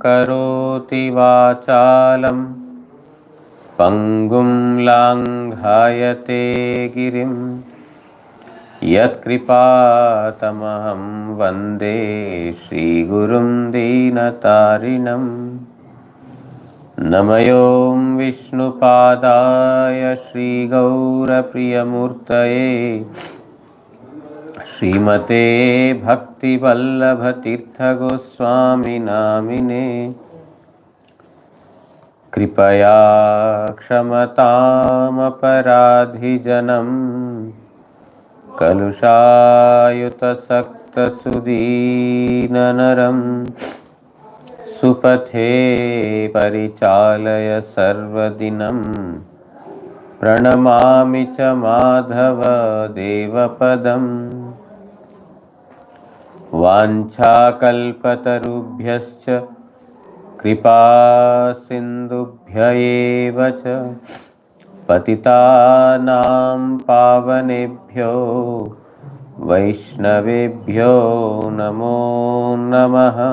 karoti vachalam pangum langhayate girim yat kripatamaham vande Shri Gurum Dinatarinam. Namayom Vishnupadaya Shri Gaura Priyamurtaye Srimate Bhakti Vallabha Tirtha Goswami Namine Kripaya Ksamatam Aparadhijanam Kalushayuta Sakta Sudinanaram Supathe Parichalaya Sarvadinam Pranamami Cha Madhava Devapadam Vancha Kalpatarubhyascha Kripa Sindubhya eva cha Patitanam Pavanebhyo Vaishnavebhyo Namo Namaha.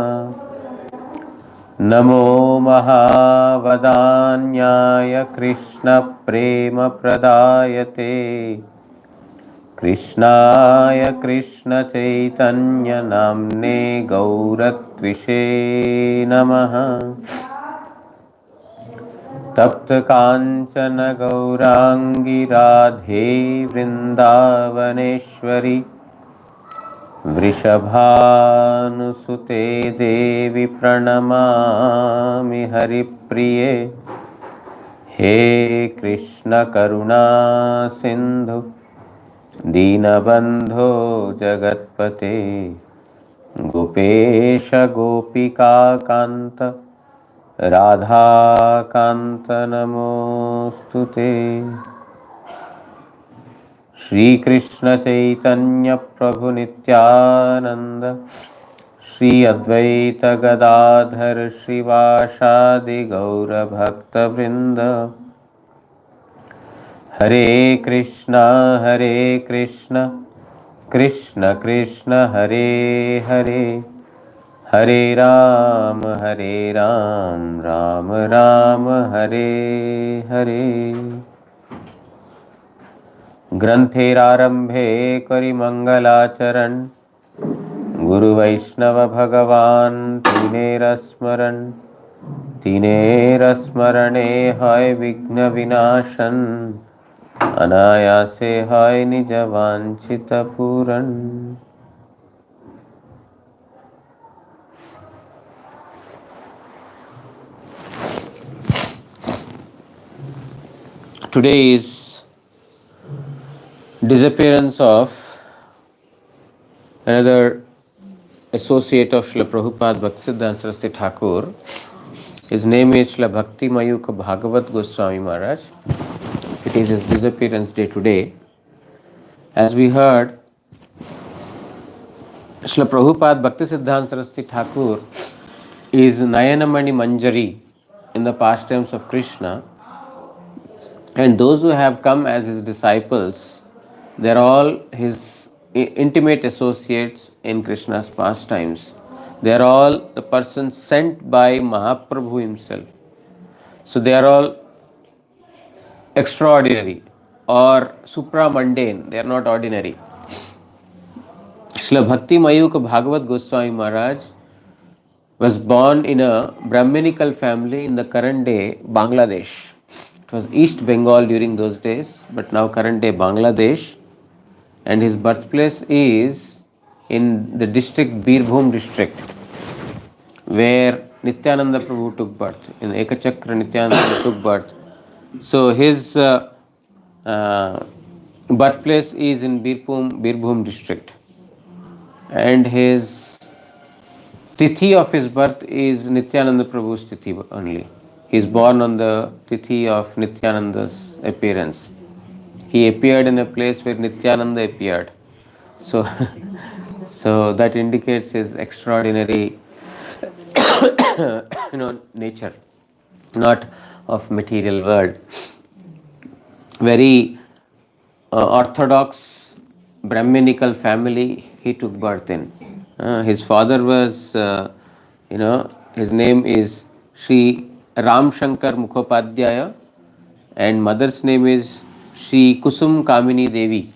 Namo Mahavadanyaya Krishna Prema Pradayate Krishnaya Krishna Chaitanya Namne Gauratvishe Namaha. Tapta Kanchana Gaurangi Radhe Vrindavaneshwari Vrishabhanusute Devi Pranamami Haripriye. He Krishna Karuna Sindhu Dinabandho Jagatpate Gopesha Gopika Kanta Radha Kanta Namostute. Shri Krishna Chaitanya Prabhu Nityananda Shri Advaita Gadadhar Shrivashadi Gaura Bhakta Vrinda. Hare Krishna Krishna Krishna Hare Hare Hare Ram Ram Ram Hare Hare. Grantherarambhe kari mangalacharan Guru Vaishnava Bhagavan Tinera smarane hai Vigna Vinashan Anayase hai Nija Vanchita Puran. Today is disappearance of another associate of Srila Prabhupada, Bhaktisiddhanta Saraswati Thakur. His name is Srila Bhakti Mayukha Bhagavat Goswami Maharaj. It is his disappearance day today. As we heard, Srila Prabhupada Bhaktisiddhanta Saraswati Thakur is Nayanamani Manjari in the pastimes of Krishna. And those who have come as his disciples, they are all his intimate associates in Krishna's pastimes. They are all the persons sent by Mahaprabhu himself. So they are all extraordinary or supramundane. They are not ordinary. Srila Bhakti Mayukha Bhagavat Goswami Maharaj was born in a Brahminical family in the current day Bangladesh. It was East Bengal during those days, but now current day Bangladesh. And his birthplace is in the district Birbhum district, where Nityananda Prabhu took birth. In Ekachakra Nityananda took birth. So his birthplace is in Birbhum district. And his Tithi of his birth is Nityananda Prabhu's Tithi only. He is born on the Tithi of Nityananda's appearance. He appeared in a place where Nityananda appeared. So, so that indicates his extraordinary nature, not of material world. Very orthodox Brahminical family he took birth in. His father was, His name is Sri Ram Shankar Mukhopadhyaya, and mother's name is Sri Kusum Kamini Devi.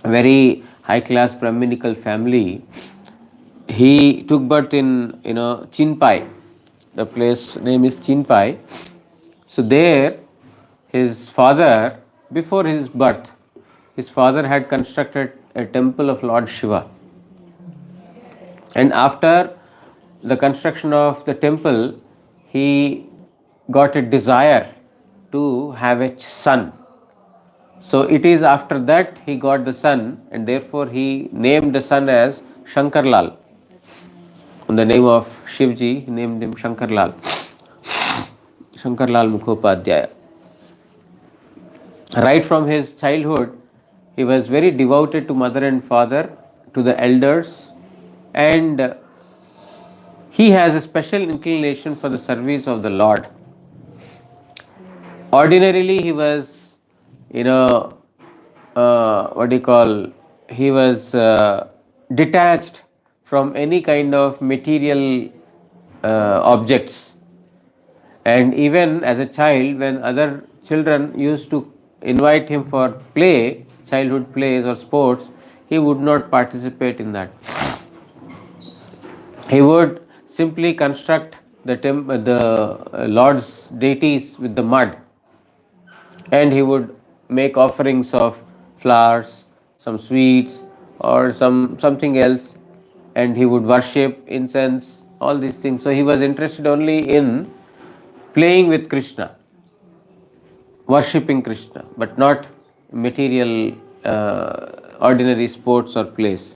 A very high class Brahminical family. He took birth in Chinpai. The place name is Chinpai. So there, his father, before his birth, his father had constructed a temple of Lord Shiva. And after the construction of the temple, he got a desire to have a son. So it is after that he got the son, and therefore he named the son as Shankarlal. On the name of Shivji, he named him Shankarlal. Shankarlal Mukhopadhyaya. Right from his childhood, he was very devoted to mother and father, to the elders, and he has a special inclination for the service of the Lord. Ordinarily, he was, he was detached from any kind of material objects. And even as a child, when other children used to invite him for play, childhood plays or sports, he would not participate in that. He would simply construct the Lord's deities with the mud, and he would make offerings of flowers, some sweets, or something else, and he would worship incense, all these things. So he was interested only in playing with Krishna, worshipping Krishna, but not material ordinary sports or plays.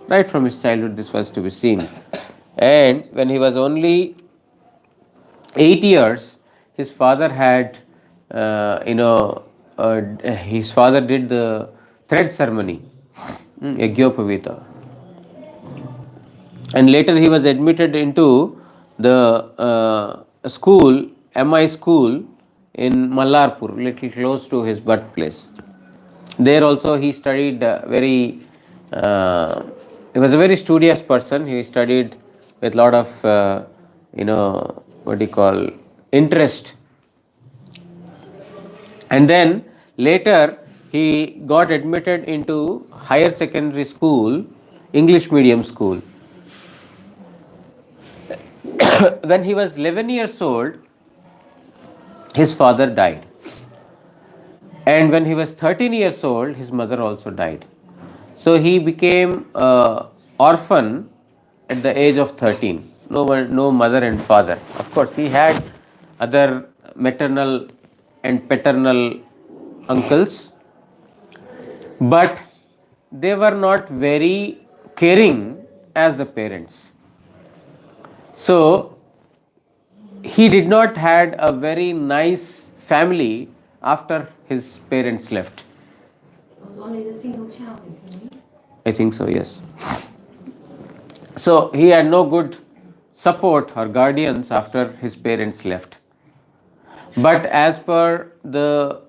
Right from his childhood, this was to be seen. And when he was only 8 years, his father had, his father did the thread ceremony, Yajnopavita. And later he was admitted into the school, MI school in Mallarpur, little close to his birthplace. There also he studied he was a very studious person. He studied with a lot of, interest. And then later he got admitted into higher secondary school, English medium school. When he was 11 years old, his father died. And when he was 13 years old, his mother also died. So he became orphan at the age of 13. No mother and father. Of course, he had other maternal and paternal uncles, but they were not very caring as the parents. So he did not had a very nice family after his parents left. Was only the single child, I think so, yes. So he had no good support or guardians after his parents left. But as per the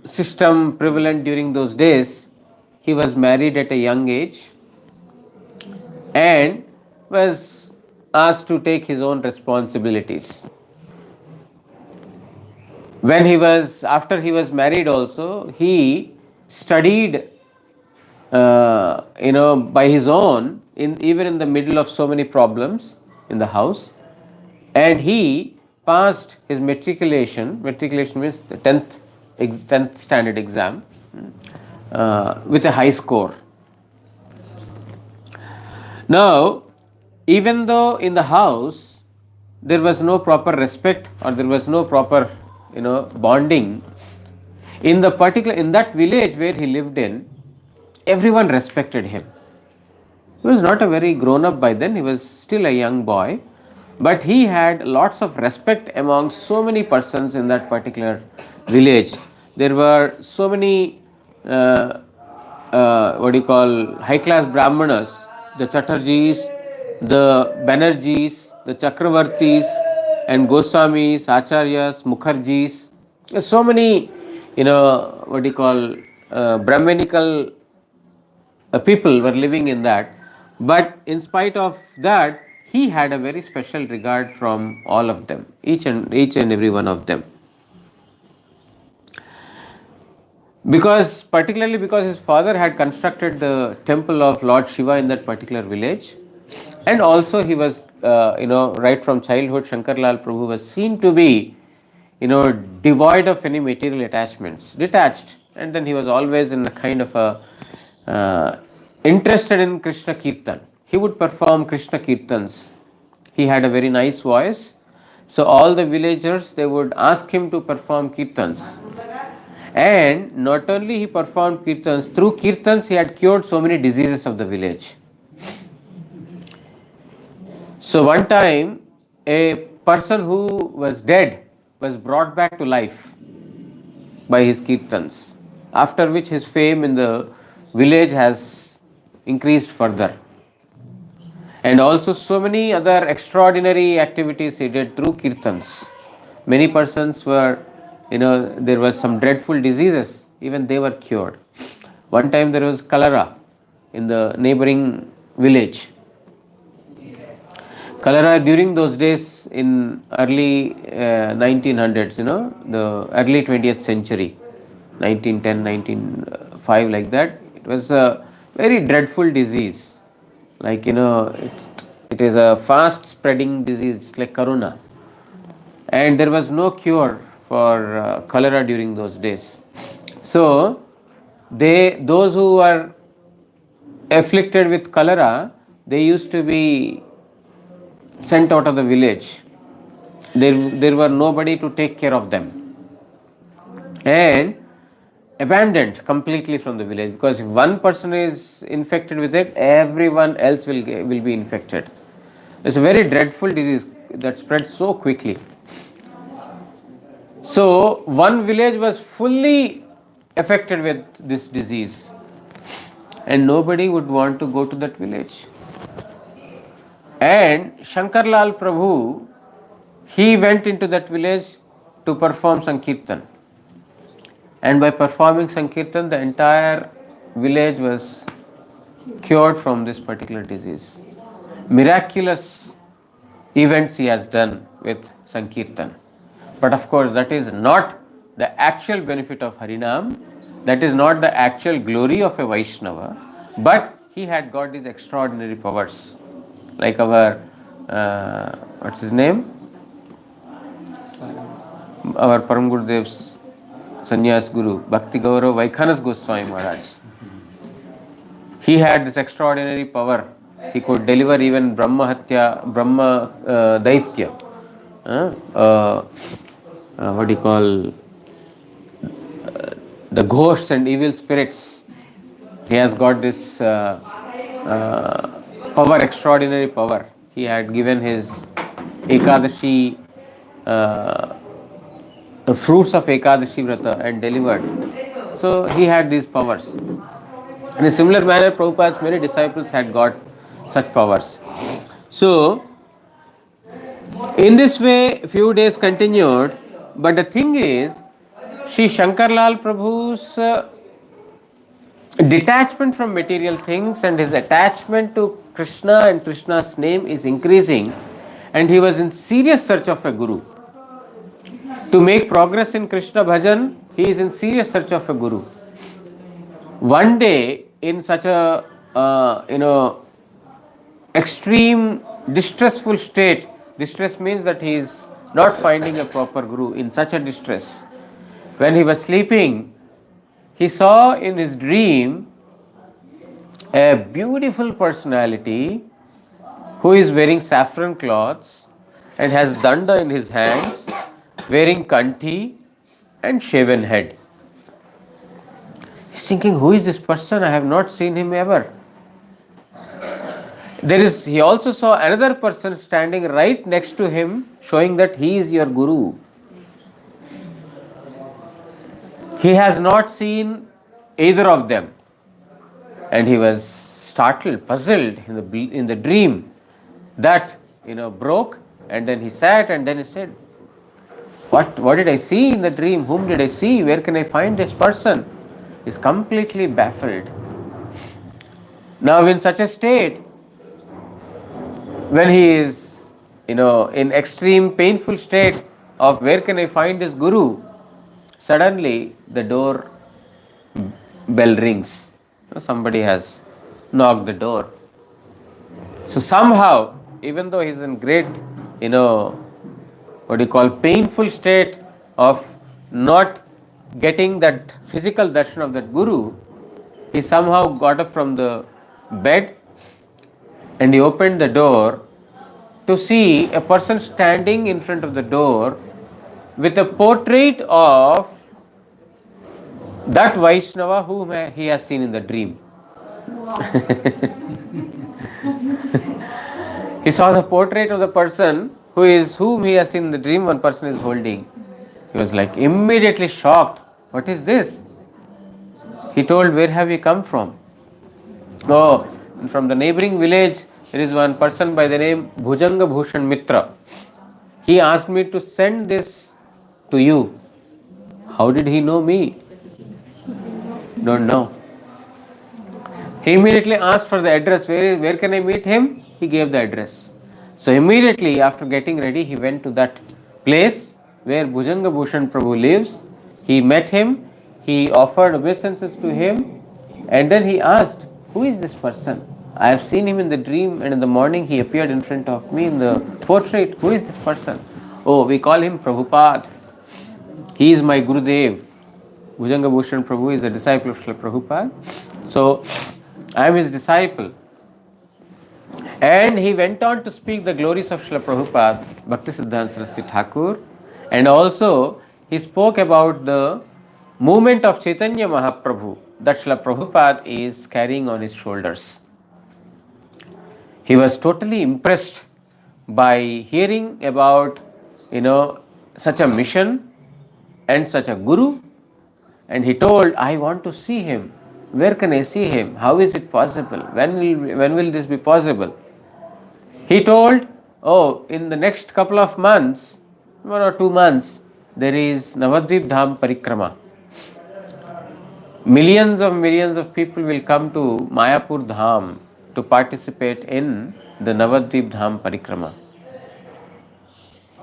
system prevalent during those days, he was married at a young age and was asked to take his own responsibilities. After he was married also, he studied by his own, even in the middle of so many problems in the house, and he passed his matriculation. Matriculation means the 10th standard exam with a high score. Now, even though in the house there was no proper respect or there was no proper bonding, in that village where he lived in, everyone respected him. He was not a very grown up by then, he was still a young boy, but he had lots of respect among so many persons in that particular village. There were so many high class brahmanas, the Chatterjees, the Banerjees, the Chakravartis, and Goswamis, Acharyas, Mukherjees. So many Brahmanical people were living in that. But in spite of that, he had a very special regard from all of them, each and every one of them. Particularly because his father had constructed the temple of Lord Shiva in that particular village, and also he was, right from childhood, Shankar Lal Prabhu was seen to be, devoid of any material attachments, detached, and then he was always in a kind of a interested in Krishna Kirtan. He would perform Krishna Kirtans. He had a very nice voice, so all the villagers, they would ask him to perform Kirtans. And not only he performed Kirtans, through Kirtans he had cured so many diseases of the village. So one time, a person who was dead was brought back to life by his Kirtans, after which his fame in the village has increased further. And also so many other extraordinary activities he did through Kirtans. Many persons were, there was some dreadful diseases, even they were cured. One time there was cholera in the neighboring village. Cholera during those days in early 1900s, the early 20th century, 1910, 1905, like that. It was a very dreadful disease. Like, it is a fast spreading disease, it's like corona. And there was no cure for cholera during those days. So, those who were afflicted with cholera, they used to be sent out of the village. There were nobody to take care of them, and abandoned completely from the village, because if one person is infected with it, everyone else will be infected. It's a very dreadful disease that spreads so quickly. So one village was fully affected with this disease, and nobody would want to go to that village. And Shankar Lal Prabhu, he went into that village to perform Sankirtan. And by performing Sankirtan, the entire village was cured from this particular disease. Miraculous events he has done with Sankirtan. But of course, that is not the actual benefit of Harinam. That is not the actual glory of a Vaishnava. But he had got these extraordinary powers. Like our, what's his name? Our Param Gurudev's Sannyas Guru, Bhakti Gaurav Vaikhanas Goswami Maharaj. He had this extraordinary power. He could deliver even Brahma Daitya. What do you call? The ghosts and evil spirits. He has got this power, extraordinary power. He had given his Ekadashi, the fruits of Ekadashi Vrata and delivered. So he had these powers. In a similar manner, Prabhupada's many disciples had got such powers. So, in this way, few days continued, but the thing is, Sri Shankar Lal Prabhu's detachment from material things and his attachment to Krishna and Krishna's name is increasing, and he was in serious search of a guru. To make progress in Krishna bhajan, he is in serious search of a guru. One day, in such a extreme distressful state, distress means that he is not finding a proper guru, in such a distress. When he was sleeping, he saw in his dream a beautiful personality who is wearing saffron cloths and has danda in his hands, wearing kanthi and shaven head. He's thinking, who is this person? I have not seen him ever. He also saw another person standing right next to him, showing that he is your guru. He has not seen either of them, and he was startled, puzzled in the dream. That broke, and then he sat, and then he said, What did I see in the dream? Whom did I see? Where can I find this person? He's completely baffled. Now, in such a state, when he is, in extreme painful state of where can I find this Guru, suddenly the door bell rings. Somebody has knocked the door. So somehow, even though he's in great, what do you call, painful state of not getting that physical darshan of that Guru, he somehow got up from the bed and he opened the door to see a person standing in front of the door with a portrait of that Vaishnava whom he has seen in the dream. Wow. So beautiful. He saw the portrait of the person whom he has seen in the dream, one person is holding. He was like immediately shocked. What is this? He told, where have you come from? Oh, from the neighboring village, there is one person by the name Bhujanga Bhushan Mitra. He asked me to send this to you. How did he know me? Don't know. He immediately asked for the address. Where can I meet him? He gave the address. So immediately after getting ready, he went to that place where Bhujanga Bhushan Prabhu lives. He met him. He offered obeisances to him. And then he asked, who is this person? I have seen him in the dream, and in the morning he appeared in front of me in the portrait. Who is this person? Oh, we call him Prabhupada. He is my Gurudev. Bhujanga Bhushan Prabhu is a disciple of Srila Prabhupada. So, I am his disciple. And he went on to speak the glories of Srila Prabhupada, Bhakti Siddhanta Saraswati Thakur. And also, he spoke about the movement of Chaitanya Mahaprabhu that Srila Prabhupada is carrying on his shoulders. He was totally impressed by hearing about, such a mission and such a Guru. And he told, I want to see him. Where can I see him? How is it possible? When will this be possible? He told, oh, in the next couple of months, 1 or 2 months, there is Navadvip Dham Parikrama. Millions of people will come to Mayapur Dham to participate in the Navadvip Dham Parikrama.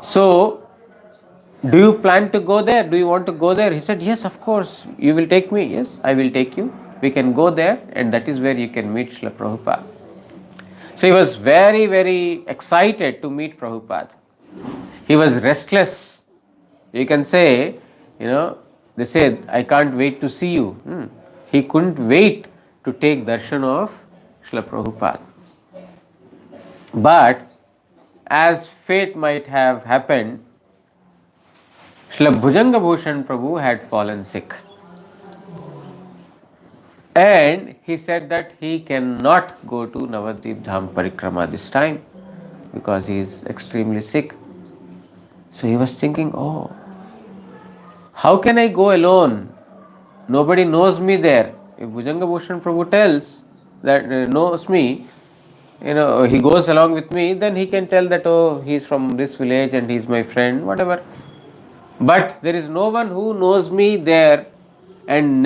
So, do you plan to go there? Do you want to go there? He said, yes, of course. You will take me? Yes, I will take you. We can go there, and that is where you can meet Srila Prabhupada. So he was very, very excited to meet Prabhupada. He was restless. You can say, they said, I can't wait to see you. He couldn't wait to take darshan of Srila Prabhupada. But as fate might have happened, Srila Bhujanga Bhushan Prabhu had fallen sick. And he said that he cannot go to Navadvip Dham Parikrama this time because he is extremely sick. So he was thinking, oh, how can I go alone? Nobody knows me there. If Bhujanga Bhushan Prabhu tells that knows me, he goes along with me, then he can tell that, oh, he is from this village and he is my friend, whatever. But there is no one who knows me there, and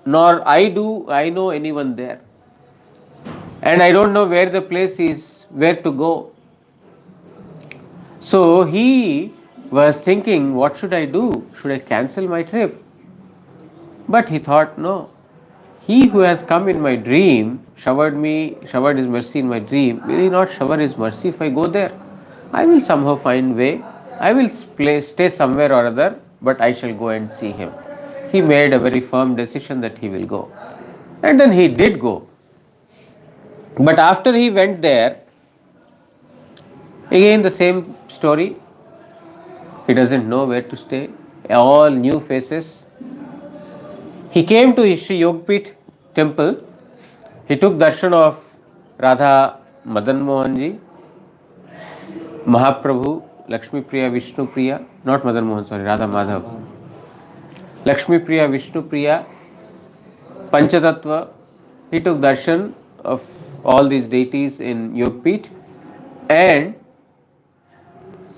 nor I know anyone there. And I don't know where the place is, where to go. So he was thinking, what should I do? Should I cancel my trip? But he thought, no. He who has come in my dream, showered his mercy in my dream, will he not shower his mercy if I go there? I will somehow find way. I will stay somewhere or other, but I shall go and see him. He made a very firm decision that he will go. And then he did go. But after he went there, again the same story. He doesn't know where to stay. All new faces. He came to Shri Yogpith temple. He took darshan of Radha Madan Mohanji, Mahaprabhu, Lakshmi Priya, Vishnu Priya, not Madan Mohan, sorry, Radha Madhav. Lakshmi Priya, Vishnu Priya, Panchatattva. He took darshan of all these deities in Yogpith, and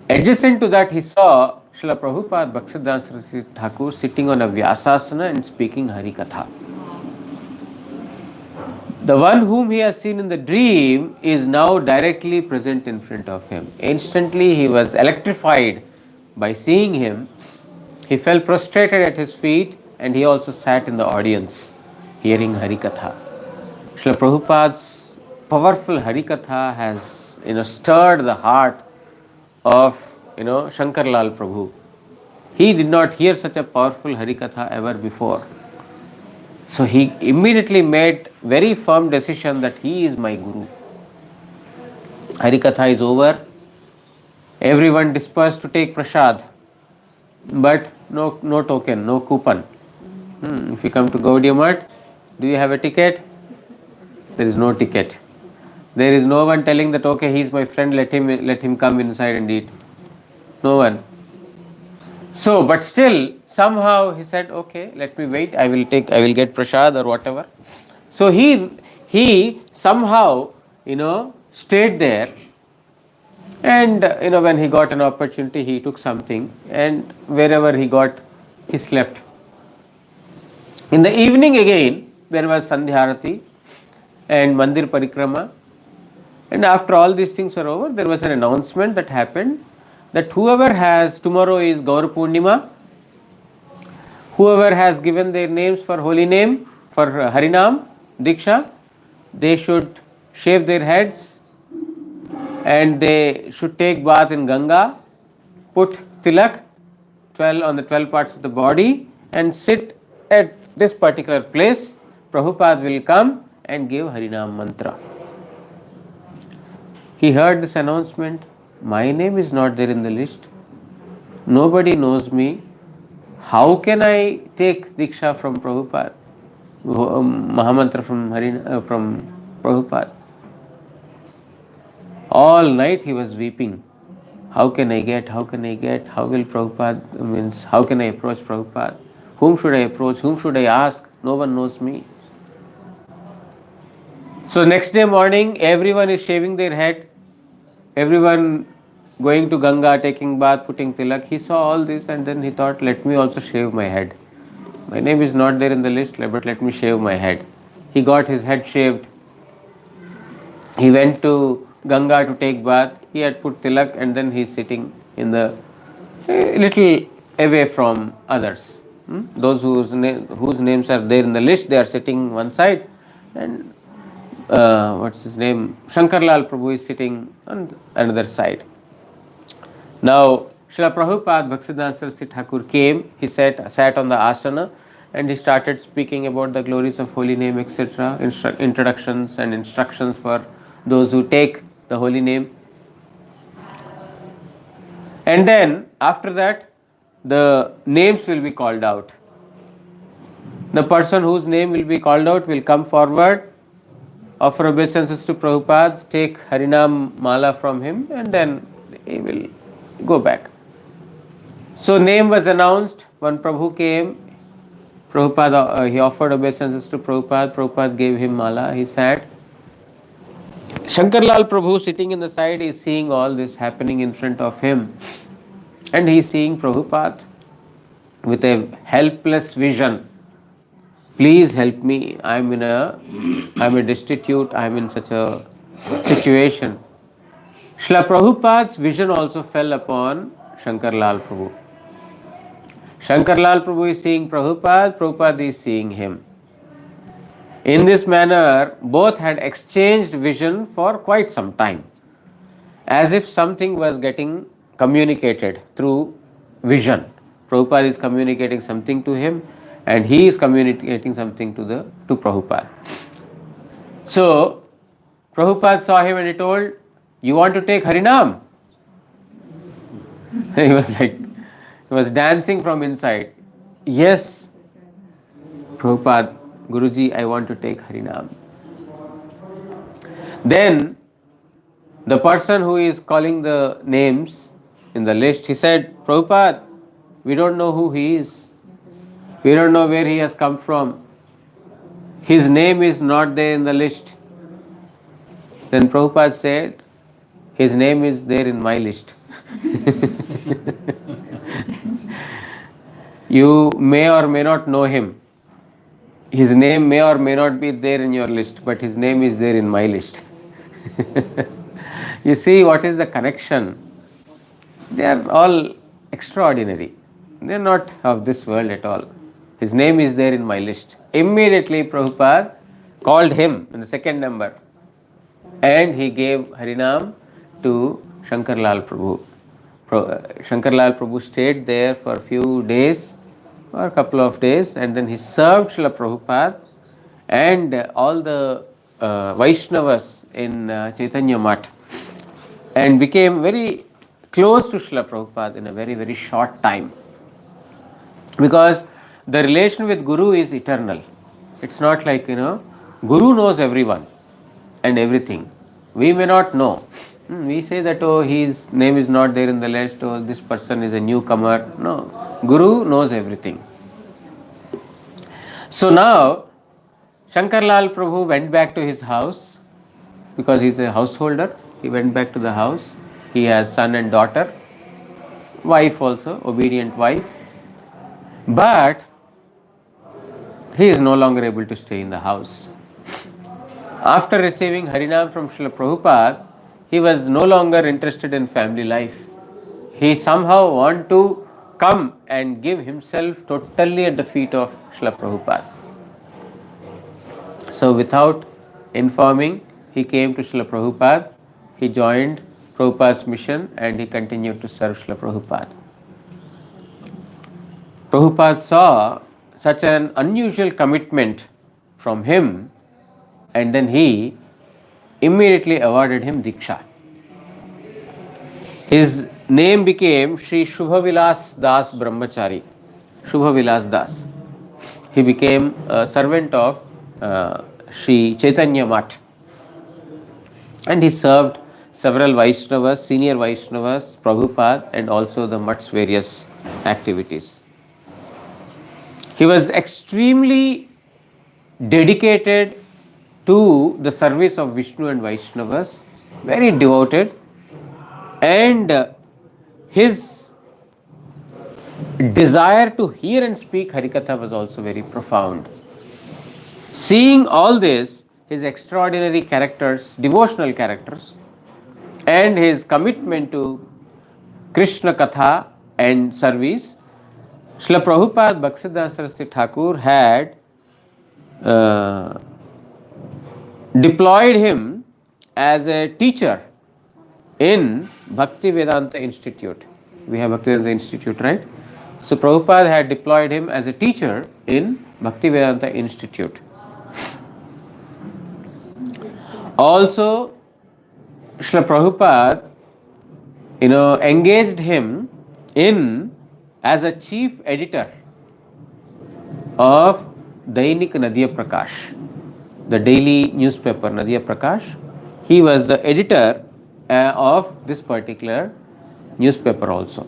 adjacent to that he saw Srila Prabhupada Bhaktisiddhanta Saraswati Thakur sitting on a Vyasasana and speaking Hari Katha. The one whom he has seen in the dream is now directly present in front of him. Instantly he was electrified by seeing him. He fell prostrated at his feet and he also sat in the audience hearing Harikatha. Srila Prabhupada's powerful Harikatha has stirred the heart of Shankar Lal Prabhu. He did not hear such a powerful Harikatha ever before. So he immediately made very firm decision that he is my Guru. Harikatha is over. Everyone dispersed to take prasad. But no token, no coupon. If you come to Gaudiya Math, do you have a ticket? There is no ticket. There is no one telling that, okay, he is my friend, let him come inside and eat. No one. So, but still, somehow he said, okay, let me wait, I will get prasad or whatever. So he somehow, stayed there, and when he got an opportunity, he took something, and wherever he got, he slept. In the evening again, there was Sandhya Arati and Mandir Parikrama, and after all these things were over, there was an announcement that happened that whoever has, tomorrow is Gaur Purnima, whoever has given their names for holy name, for Harinam, Diksha, they should shave their heads and they should take bath in Ganga, put tilak 12 on the 12 parts of the body and sit at this particular place. Prabhupada will come and give Harinam mantra. He heard this announcement. My name is not there in the list. Nobody knows me. How can I take Diksha from Prabhupada? Mahamantra from Prabhupada. All night he was weeping. How can I get? How will Prabhupada, how can I approach Prabhupada? Whom should I approach? Whom should I ask? No one knows me. So next day morning, everyone is shaving their head. Everyone going to Ganga, taking bath, putting tilak. He saw all this and then he thought, let me also shave my head. My name is not there in the list, but let me shave my head. He got his head shaved. He went to Ganga to take bath. He had put tilak and then he is sitting in the little away from others. Those whose names are there in the list, they are sitting one side, and what's his name? Shankar Lal Prabhu is sitting on another side. Now, Srila Prabhupada Bhaktisiddhanta Saraswati Thakur came, he sat on the asana and he started speaking about the glories of holy name, etc., introductions and instructions for those who take the holy name. And then, after that, the names will be called out. The person whose name will be called out will come forward, offer obeisances to Prabhupada, take Harinam Mala from him, and then he will go back. So name was announced. When Prabhu came, Prabhupada, he offered obeisances to Prabhupada. Prabhupada gave him Mala. He sat. Shankar Lal Prabhu sitting in the side is seeing all this happening in front of him. And he is seeing Prabhupada with a helpless vision. Please help me. I'm a destitute. I'm in such a situation. Srila Prabhupada's vision also fell upon Shankar Lal Prabhu. Shankar Lal Prabhu is seeing Prabhupada. Prabhupada is seeing him. In this manner, both had exchanged vision for quite some time, as if something was getting communicated through vision. Prabhupada is communicating something to him, and he is communicating something to Prabhupada. So, Prabhupada saw him and he told, you want to take Harinam? He was dancing from inside. Yes, Prabhupada, Guruji, I want to take Harinam. Then, the person who is calling the names in the list, he said, Prabhupada, we don't know who he is. We don't know where he has come from. His name is not there in the list. Then Prabhupada said, his name is there in my list. You may or may not know him. His name may or may not be there in your list, but his name is there in my list. You see what is the connection? They are all extraordinary. They are not of this world at all. His name is there in my list. Immediately Prabhupada called him in the second number and he gave Harinam to Shankarlal Prabhu. Shankarlal Prabhu stayed there for a few days or a couple of days and then he served Srila Prabhupada and all the Vaishnavas in Chaitanya Math and became very close to Srila Prabhupada in a very, very short time. Because the relation with Guru is eternal. It's not like, Guru knows everyone and everything. We may not know. We say that, oh, his name is not there in the list, oh, this person is a newcomer. No, Guru knows everything. So now, Shankarlal Prabhu went back to his house because he's a householder. He went back to the house. He has son and daughter, wife also, obedient wife. But he is no longer able to stay in the house. After receiving Harinam from Srila Prabhupada, he was no longer interested in family life. He somehow wanted to come and give himself totally at the feet of Srila Prabhupada. So without informing, he came to Srila Prabhupada, he joined Prabhupada's mission and he continued to serve Srila Prabhupada. Prabhupada saw such an unusual commitment from him and then he immediately awarded him Diksha. His name became Sri Shubhavilas Das Brahmachari. Shubhavilas Das. He became a servant of Sri Chaitanya Math. And he served several Vaishnavas, senior Vaishnavas, Prabhupada and also the Math's various activities. He was extremely dedicated to the service of Vishnu and Vaishnavas, very devoted, and his desire to hear and speak Harikatha was also very profound. Seeing all this, his extraordinary characters, devotional characters, and his commitment to Krishna Katha and service, Srila Prabhupada Bhaktisiddhanta Saraswati Thakur had deployed him as a teacher in Bhakti Vedanta Institute. We have Bhakti Vedanta Institute, right? So Prabhupada had deployed him as a teacher in Bhakti Vedanta Institute. Also, Srila Prabhupada, engaged him in as a chief editor of Dainik Nadiya Prakash, the daily newspaper Nadiya Prakash. He was the editor of this particular newspaper also.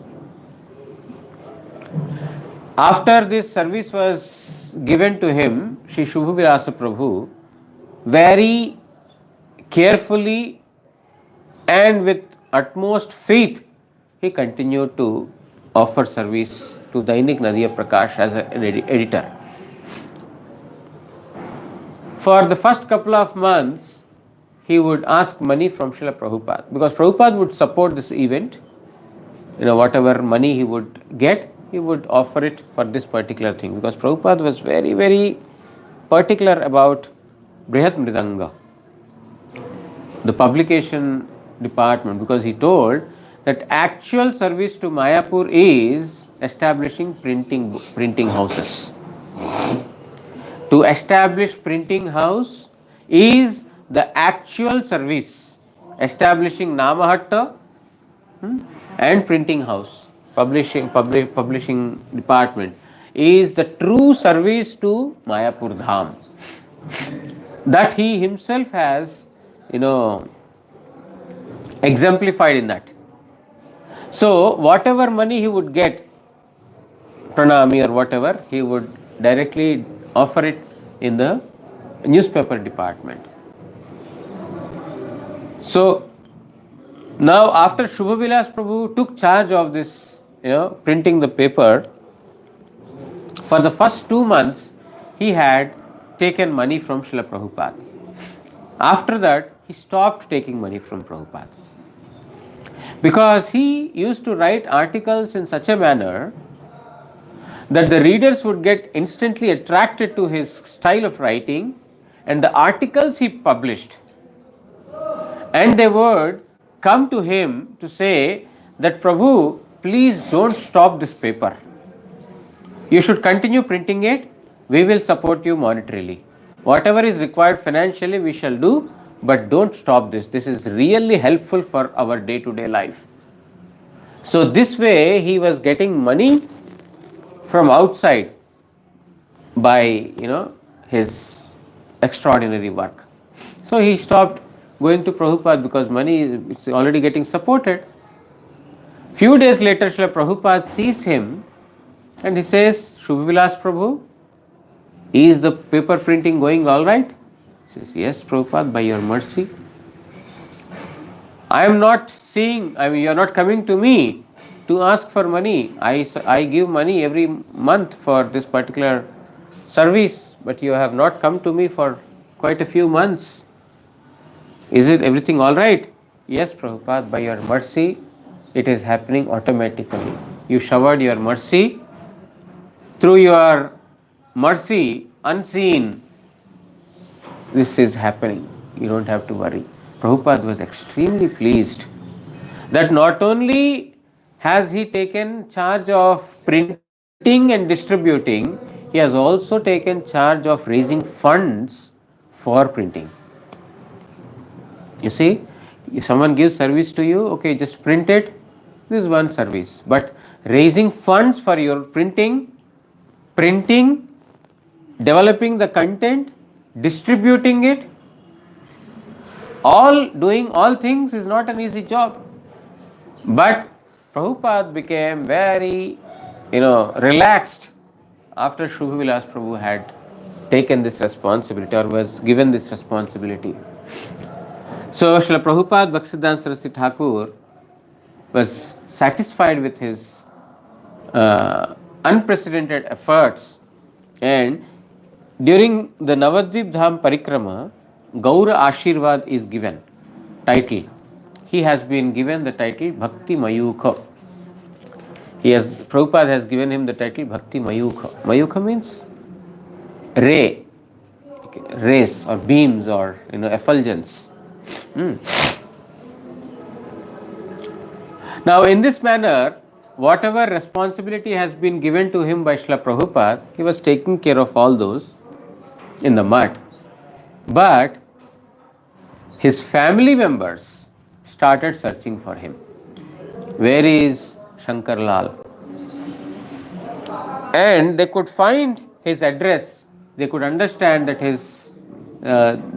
After this service was given to him, Sri Shubhavilasa Prabhu very carefully and with utmost faith, he continued to offer service to Dainik Nadiya Prakash as an editor. For the first couple of months, he would ask money from Srila Prabhupada because Prabhupada would support this event. Whatever money he would get, he would offer it for this particular thing because Prabhupada was very, very particular about Brihat Mridanga, the publication department, because he told that actual service to Mayapur is establishing printing houses. To establish printing house is the actual service. Establishing Namahatta and printing house, publishing department is the true service to Mayapur Dham. That he himself has, exemplified in that. So whatever money he would get, pranami or whatever, he would directly offer it in the newspaper department. So now after Shubhavilas Prabhu took charge of this, printing the paper, for the first 2 months he had taken money from Srila Prabhupada. After that, he stopped taking money from Prabhupada. Because he used to write articles in such a manner that the readers would get instantly attracted to his style of writing and the articles he published. And they would come to him to say that, Prabhu, please don't stop this paper. You should continue printing it. We will support you monetarily. Whatever is required financially, we shall do, but don't stop this. This is really helpful for our day-to-day life. So this way he was getting money from outside by his extraordinary work. So he stopped going to Prabhupada because money is already getting supported. Few days later, Srila Prabhupada sees him and he says, Shubhavilas Prabhu, is the paper printing going all right? He says, yes, Prabhupada, by your mercy. I am not seeing, you are not coming to me to ask for money. I give money every month for this particular service, but you have not come to me for quite a few months. Is it everything all right? Yes, Prabhupada, by your mercy, it is happening automatically. You showered your mercy. Through your mercy, unseen, this is happening. You don't have to worry. Prabhupada was extremely pleased that not only has he taken charge of printing and distributing, he has also taken charge of raising funds for printing. You see, if someone gives service to you, okay, just print it, this is one service. But raising funds for your printing, developing the content, distributing it, doing all things is not an easy job. But Prabhupada became very, relaxed after Shubhavilas Prabhu had taken this responsibility or was given this responsibility. So Srila Prabhupada Bhaktisiddhanta Saraswati Thakur was satisfied with his unprecedented efforts, and during the Navadvip Dham Parikrama, Gaura Ashirvad is given title. He has been given the title Bhakti Mayukha. Prabhupada has given him the title Bhakti Mayukha. Mayukha means rays or beams or effulgence. Now in this manner, whatever responsibility has been given to him by Srila Prabhupada, he was taking care of all those in the mud. But his family members started searching for him. Where is Shankar Lal? And they could find his address. They could understand that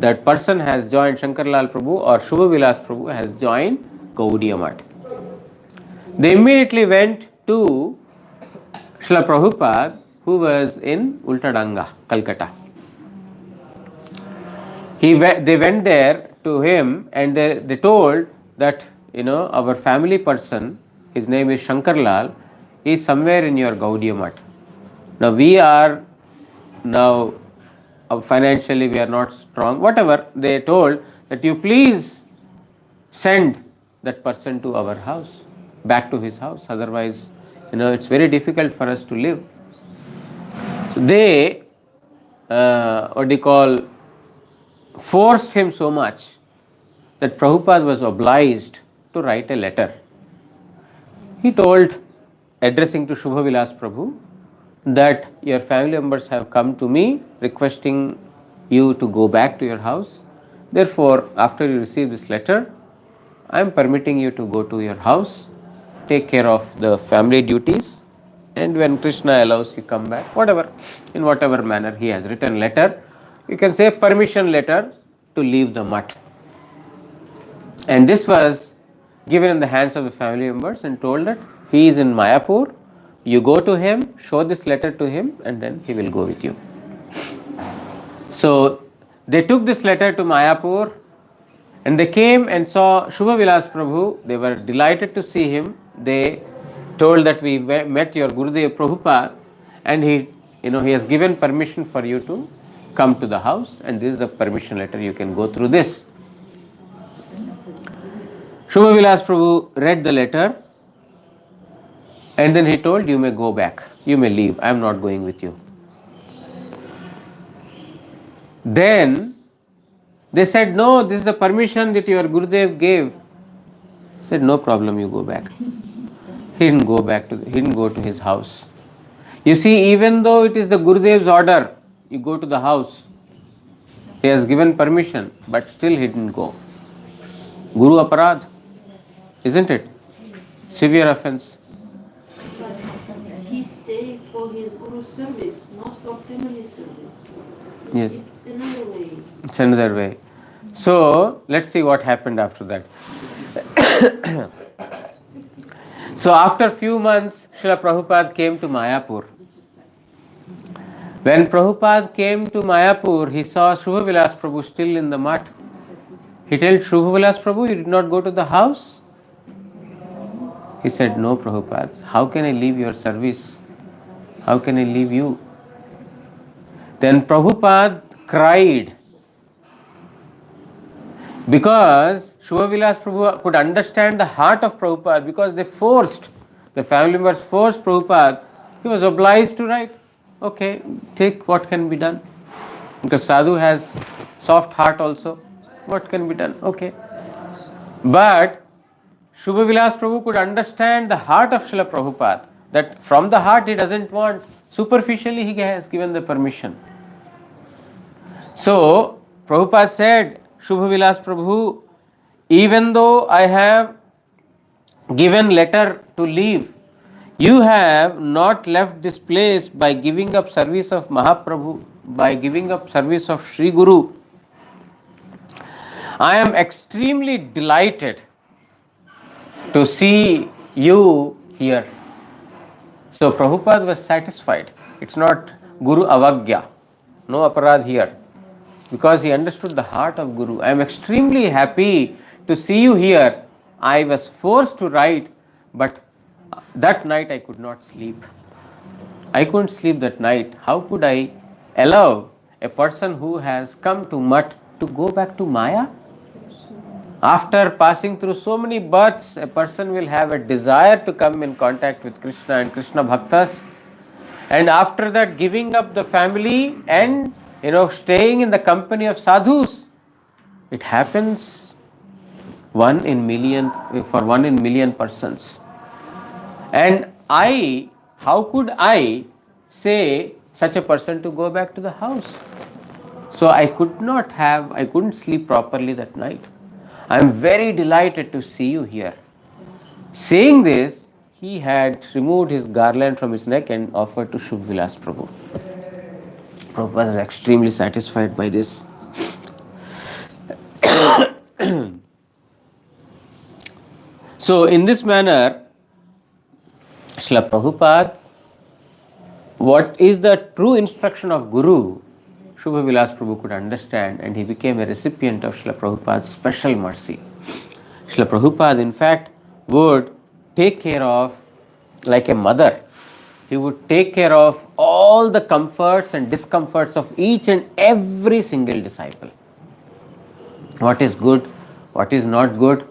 that person has joined, Shankar Lal Prabhu or Shubhavilas Prabhu has joined Gaudiya Math. They immediately went to Srila Prabhupada, who was in Ultadanga, Calcutta. They went there to him and they told that our family person, his name is Shankar Lal, is somewhere in your Gaudiya Math. Now we are financially we are not strong, whatever. They told that you please send that person to our house, back to his house, otherwise it's very difficult for us to live. So they forced him so much that Prabhupada was obliged to write a letter. He told, addressing to Shubhavilas Prabhu, that your family members have come to me requesting you to go back to your house. Therefore, after you receive this letter, I am permitting you to go to your house, take care of the family duties, and when Krishna allows you come back, in whatever manner he has written letter. You can say permission letter to leave the mutt. And this was given in the hands of the family members and told that he is in Mayapur. You go to him, show this letter to him, and then he will go with you. So they took this letter to Mayapur and they came and saw Shubhavilas Prabhu. They were delighted to see him. They told that we met your Gurudev Prabhupada and he has given permission for you to come to the house, and this is the permission letter, you can go through this. Shubha Vilas Prabhu read the letter, and then he told, you may go back, you may leave, I am not going with you. Then they said, no, this is the permission that your Gurudev gave. He said, no problem, you go back. He didn't go back he didn't go to his house. You see, even though it is the Gurudev's order, you go to the house. He has given permission, but still he didn't go. Guru aparadh, isn't it? Severe offense. He stayed for his Guru service, not for family service. Yes. It's another way. It's another way. So, let's see what happened after that. So, after few months, Srila Prabhupada came to Mayapur. When Prabhupada came to Mayapur, he saw Shubha Vilas Prabhu still in the mat. He told Shubha Vilas Prabhu, you did not go to the house? He said, no, Prabhupada, how can I leave your service? How can I leave you? Then Prabhupada cried, because Shubha Vilas Prabhu could understand the heart of Prabhupada, because the family members forced Prabhupada, he was obliged to write, okay, take what can be done. Because sadhu has soft heart also, what can be done, okay. But Shubha Vilas Prabhu could understand the heart of Srila Prabhupada, that from the heart he doesn't want, superficially he has given the permission. So, Prabhupada said, Shubha Vilas Prabhu, even though I have given letter to leave, you have not left this place by giving up service of Mahaprabhu, by giving up service of Sri Guru. I am extremely delighted to see you here. So Prabhupada was satisfied. It's not Guru Avagya, no aparadh here, because he understood the heart of Guru. I am extremely happy to see you here. I was forced to write, but that night I could not sleep. I couldn't sleep that night. How could I allow a person who has come to Mutt to go back to Maya? After passing through so many births, a person will have a desire to come in contact with Krishna and Krishna Bhaktas. And after that, giving up the family and staying in the company of sadhus. It happens for 1 in million persons. And how could I say such a person to go back to the house? So I couldn't sleep properly that night. I am very delighted to see you here. Saying this, he had removed his garland from his neck and offered to Shubha Vilas Prabhu. Prabhupada was extremely satisfied by this. So, in this manner, Srila Prabhupada, what is the true instruction of Guru, Shubha Vilas Prabhu could understand, and he became a recipient of Srila Prabhupada's special mercy. Srila Prabhupada, in fact, would take care of, like a mother, he would take care of all the comforts and discomforts of each and every single disciple. What is good, what is not good,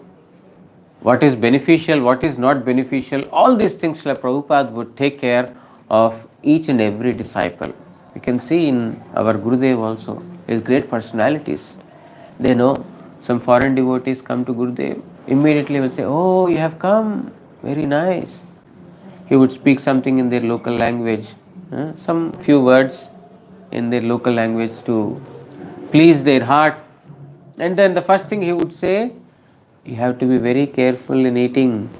what is beneficial, what is not beneficial, all these things Srila Prabhupada would take care of each and every disciple. You can see in our Gurudev also, his great personalities. They know some foreign devotees come to Gurudev, immediately will say, oh, you have come, very nice. He would speak something in their local language, some few words in their local language to please their heart. And then the first thing he would say, you have to be very careful in eating,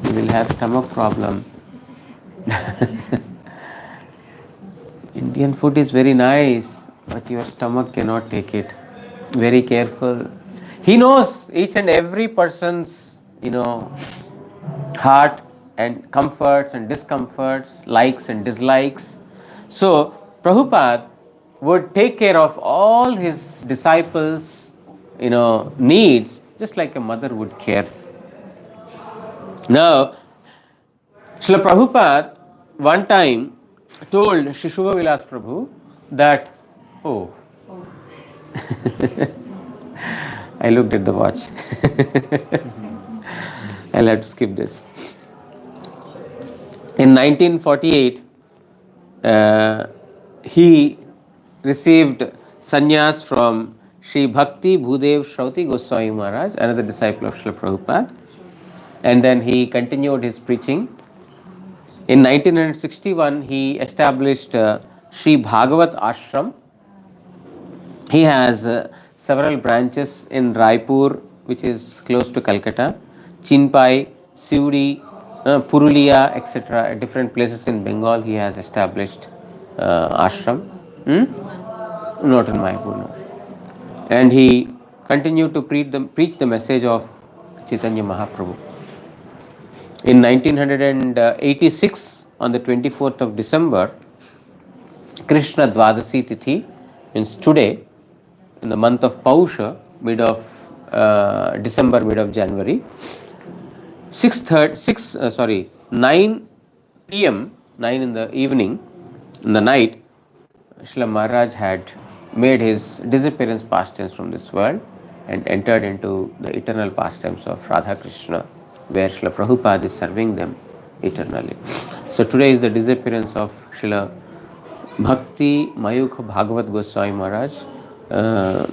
you will have stomach problem. Indian food is very nice, but your stomach cannot take it. Very careful. He knows each and every person's, heart and comforts and discomforts, likes and dislikes. So, Prabhupada would take care of all his disciples, needs, just like a mother would care. Now, Srila Prabhupada one time told Shri Shubha Vilas Prabhu that Oh. I looked at the watch. I'll have to skip this. In 1948, he received sannyas from Sri Bhakti Bhudev Shrauti Goswami Maharaj, another disciple of Srila Prabhupada, and then he continued his preaching. In 1961, he established Sri Bhagavat Ashram. He has several branches in Raipur, which is close to Calcutta, Chinpai, Siuri, Purulia, etc. At different places in Bengal, he has established ashram. Not in Mayapur, no. And he continued to preach the message of Chaitanya Mahaprabhu. In 1986, on the 24th of December, Krishna Dwadasi Tithi, means today, in the month of Pausha, mid of December, mid of January, 9 p.m., 9 in the evening, in the night, Srila Maharaj had made his disappearance pastimes from this world and entered into the eternal pastimes of Radha Krishna, where Srila Prabhupada is serving them eternally. So today is the disappearance of Srila Bhakti Mayukha Bhagavat Goswami Maharaj. I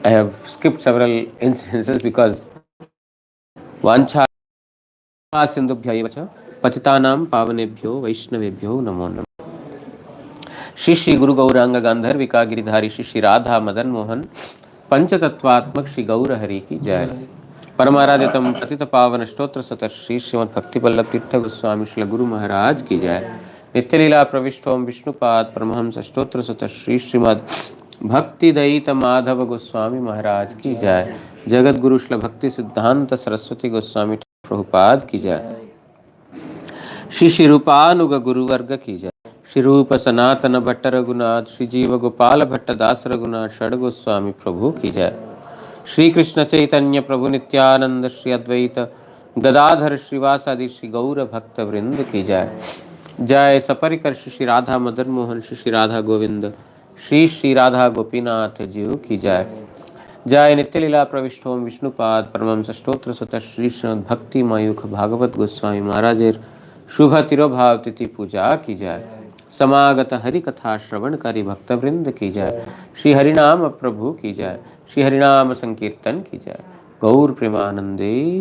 have skipped several incidences because Vancha Sindhubhya Evacha Patitanam Pavanebhyo Vaishnavebhyo Namo Namo. Shri Shri Guru Gauranga Gandharvika Giridhari Shri Shri Radha Madan Mohan Panchatattvatmak Shri Gaura Hari ki Jai. Paramaraditam Patita Pavana Stotra Satar Shri Srimad Bhakti Pallab Tirtha Goswami Srila Guru Maharaj ki Jai. Nityalila Pravishtom Vishnupad Paramahamsa Stotra Satar Shri Srimad Bhakti Daita Madhava Goswami Maharaj ki Jai. Jagat Guru Srila Bhakti Siddhanta Saraswati Goswami Prabhupada ki Jai. Shri Shri Rupanuga Guru Varga ki Jai. Shri Rupa Sanatana Bhatta Raghunath Shri Jiva Gopala Bhatta Das Raghunath Shad Goswami Prabhu ki Jai. Shri Krishna Chaitanya Prabhu Nityananda Shri Advaita Gadadhar Srivasadi Shri Gaura Bhakta Vrinda ki Jai. Jai Saparikar Shri Shri Radha Madan Mohan Shri Shri Radha Govinda Shri Shri Radha Gopinath Jiu ki Jai. Jai Nityalila Pravishtom Vishnupad Paramamsa Stotra Sata Shri Srimad Bhakti Mayukha Bhagavat Goswami Maharajer Shubha Tirobhav Titi Puja ki Jai. Samagata Hari Katha Shravanakari Bhakta Vrinda ki Jai. Shri Harinama Prabhu ki Jai. Shri Harinama Sankirtan ki Jai. Gaur Premanande